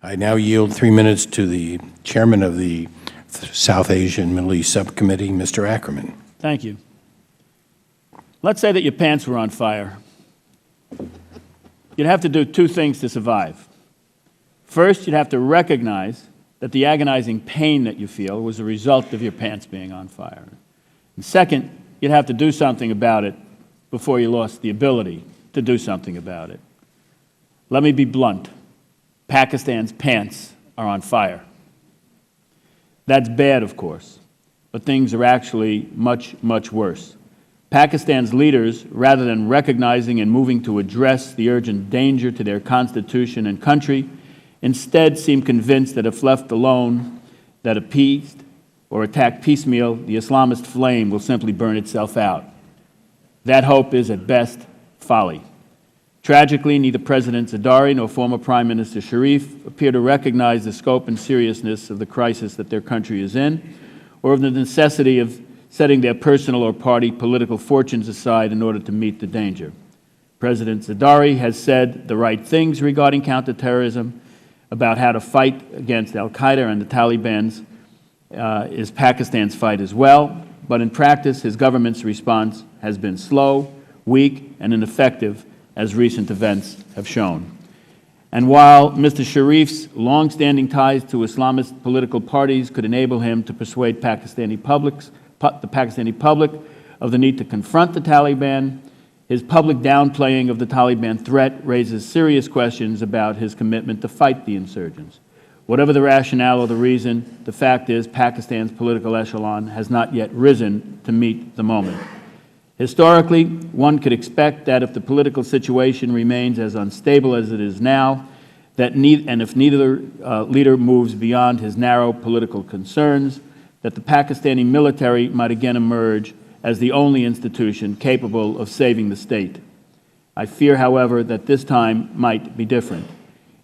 I now yield 3 minutes to the chairman of the South Asian Middle East Subcommittee, Mr. Ackerman. Thank you. Let's say that your pants were on fire. You'd have to do two things to survive. First, you'd have to recognize that the agonizing pain that you feel was a result of your pants being on fire. And second, you'd have to do something about it before you lost the ability to do something about it. Let me be blunt. Pakistan's pants are on fire. That's bad, of course, but things are actually much, much worse. Pakistan's leaders, rather than recognizing and moving to address the urgent danger to their constitution and country, instead seem convinced that if left alone, that appeased or attacked piecemeal, the Islamist flame will simply burn itself out. That hope is, at best, folly. Tragically, neither President Zardari nor former Prime Minister Sharif appear to recognize the scope and seriousness of the crisis that their country is in, or of the necessity of setting their personal or party political fortunes aside in order to meet the danger. President Zardari has said the right things regarding counterterrorism, about how to fight against al-Qaeda and the Taliban's is Pakistan's fight as well, but in practice his government's response has been slow, weak, and ineffective, as recent events have shown. And while Mr. Sharif's long-standing ties to Islamist political parties could enable him to persuade the Pakistani public of the need to confront the Taliban, his public downplaying of the Taliban threat raises serious questions about his commitment to fight the insurgents. Whatever the rationale or the reason, the fact is Pakistan's political echelon has not yet risen to meet the moment. Historically, one could expect that if the political situation remains as unstable as it is now, and if neither leader moves beyond his narrow political concerns, that the Pakistani military might again emerge as the only institution capable of saving the state. I fear, however, that this time might be different.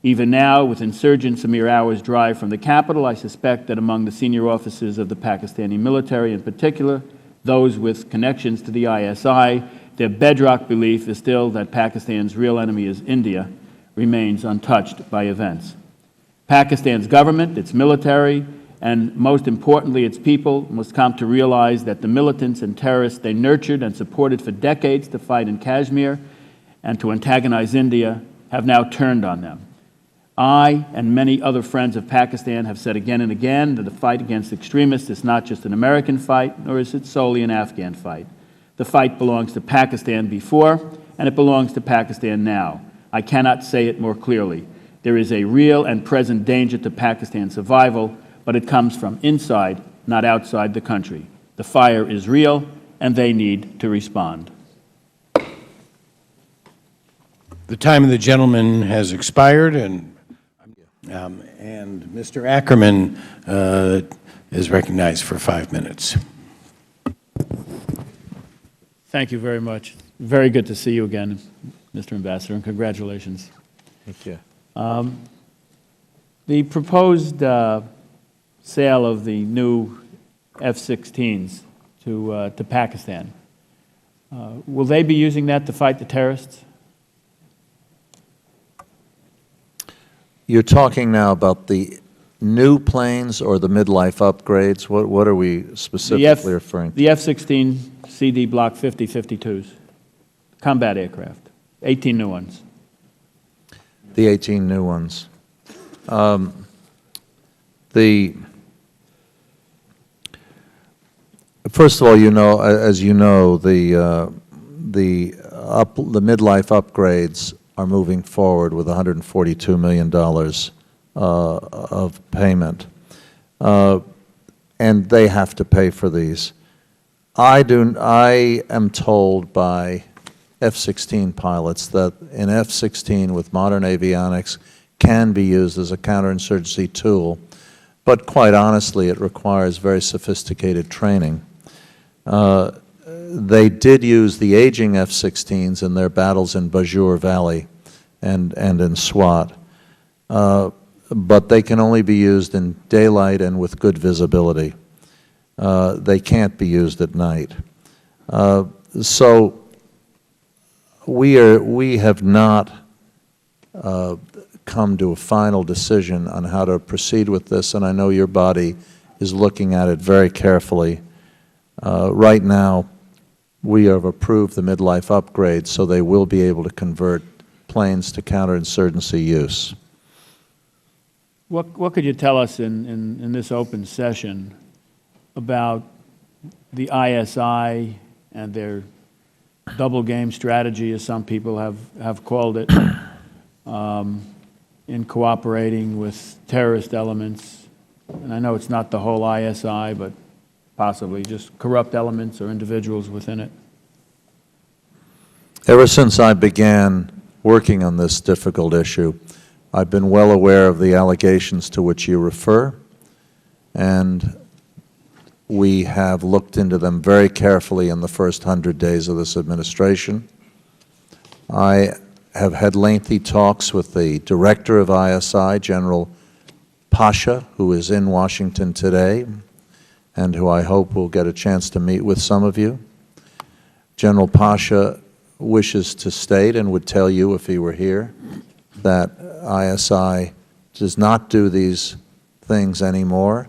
Even now, with insurgents a mere hour's drive from the capital, I suspect that among the senior officers of the Pakistani military in particular, those with connections to the ISI, their bedrock belief is still that Pakistan's real enemy is India, remains untouched by events. Pakistan's government, its military, and most importantly its people must come to realize that the militants and terrorists they nurtured and supported for decades to fight in Kashmir and to antagonize India have now turned on them. I and many other friends of Pakistan have said again and again that the fight against extremists is not just an American fight, nor is it solely an Afghan fight. The fight belongs to Pakistan before, and it belongs to Pakistan now. I cannot say it more clearly. There is a real and present danger to Pakistan's survival, but it comes from inside, not outside the country. The fire is real, and they need to respond. The time of the gentleman has expired, and Mr. Ackerman is recognized for 5 minutes. Thank you very much. Very good to see you again, Mr. Ambassador, and congratulations. Thank you. The proposed sale of the new F-16s to Pakistan, will they be using that to fight the terrorists? You're talking now about the new planes or the midlife upgrades? What are we specifically referring to? The F-16 CD Block 50-52s, combat aircraft, 18 new ones. The 18 new ones. First of all, you know, as you know, the midlife upgrades are moving forward with $142 million of payment, and they have to pay for these. I am told by F-16 pilots that an F-16 with modern avionics can be used as a counterinsurgency tool, but quite honestly, it requires very sophisticated training. They did use the aging F-16s in their battles in Bajur Valley and in Swat, but they can only be used in daylight and with good visibility. They can't be used at night. So we have not come to a final decision on how to proceed with this, and I know your body is looking at it very carefully. Right now, we have approved the midlife upgrade, so they will be able to convert planes to counterinsurgency use. What could you tell us in this open session about the ISI and their double game strategy, as some people have called it, in cooperating with terrorist elements? And I know it's not the whole ISI, but possibly just corrupt elements or individuals within it. Ever since I began working on this difficult issue, I've been well aware of the allegations to which you refer, and we have looked into them very carefully in the first 100 days of this administration. I have had lengthy talks with the director of ISI, General Pasha, who is in Washington today, and who I hope will get a chance to meet with some of you. General Pasha wishes to state, and would tell you if he were here, that ISI does not do these things anymore,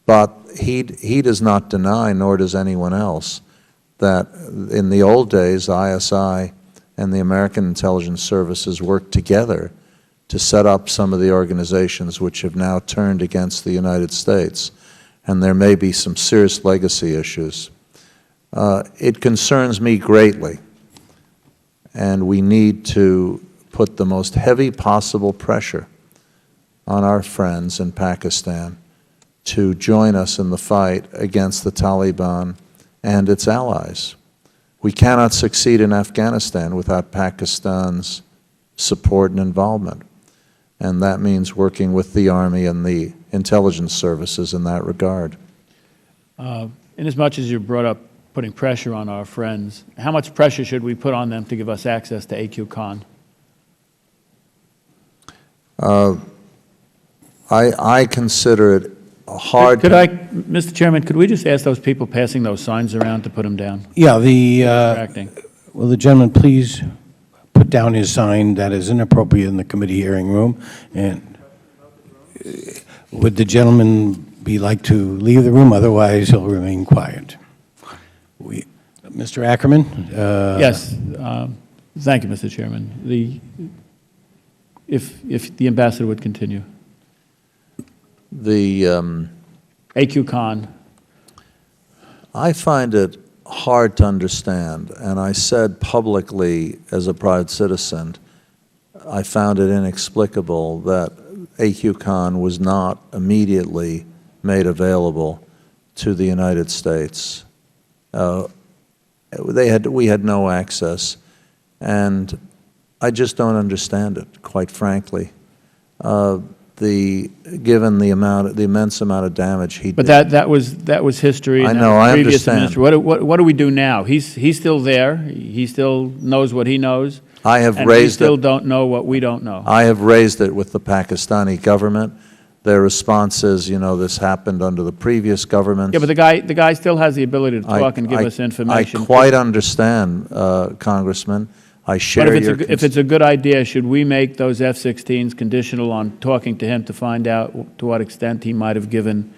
but he does not deny, nor does anyone else, that in the old days, ISI and the American intelligence services worked together to set up some of the organizations which have now turned against the United States, and there may be some serious legacy issues. It concerns me greatly, and we need to put the most heavy possible pressure on our friends in Pakistan to join us in the fight against the Taliban and its allies. We cannot succeed in Afghanistan without Pakistan's support and involvement, and that means working with the Army and the intelligence services in that regard. Inasmuch as you brought up putting pressure on our friends, how much pressure should we put on them to give us access to AQ-CON? I consider it hard. Mr. Chairman, could we just ask those people passing those signs around to put them down? Yeah, Distracting. will the gentleman please put down his sign that is inappropriate in the committee hearing room? And would the gentleman be like to leave the room? Otherwise, he'll remain quiet. Mr. Ackerman? Yes. Thank you, Mr. Chairman. If the ambassador would continue. AQ-CON. I find it hard to understand, and I said publicly as a private citizen, I found it inexplicable that AQ-CON was not immediately made available to the United States. We had no access, and I just don't understand it, quite frankly. Given the immense amount of damage he did. But that was history. I know, I understand. What do we do now? He's still there. He still knows what he knows. I have and raised we still it. don't know what we don't know. I have raised it with the Pakistani government. Their response is, you know, this happened under the previous government. Yeah, but the guy still has the ability to talk and give us information. I quite understand, Congressman. I share your But if it's a good idea, should we make those F-16s conditional on talking to him to find out to what extent he might have given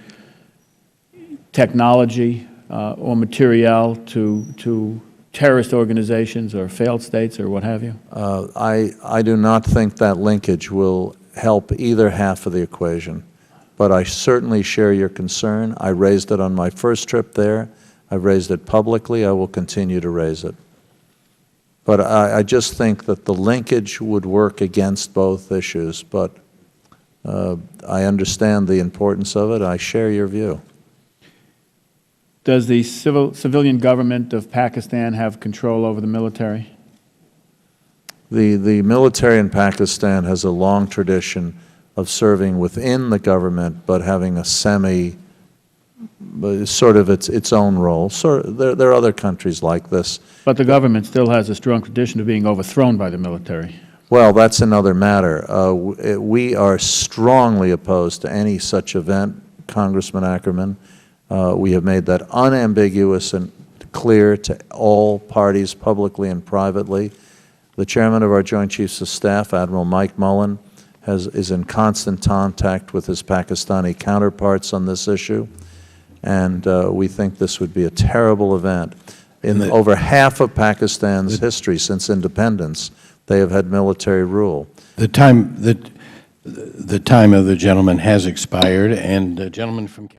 technology or material to terrorist organizations or failed states or what have you? I do not think that linkage will help either half of the equation, but I certainly share your concern. I raised it on my first trip there. I've raised it publicly. I will continue to raise it. But I just think that the linkage would work against both issues, but I understand the importance of it. I share your view. Does the civilian government of Pakistan have control over the military? The military in Pakistan has a long tradition of serving within the government, but having a sort of its own role. There are other countries like this. But the government still has a strong tradition of being overthrown by the military. Well, that's another matter. We are strongly opposed to any such event, Congressman Ackerman. We have made that unambiguous and clear to all parties, publicly and privately. The chairman of our Joint Chiefs of Staff, Admiral Mike Mullen, is in constant contact with his Pakistani counterparts on this issue, and we think this would be a terrible event. In over half of Pakistan's history since independence, they have had military rule. The time of the gentleman has expired, and the gentleman from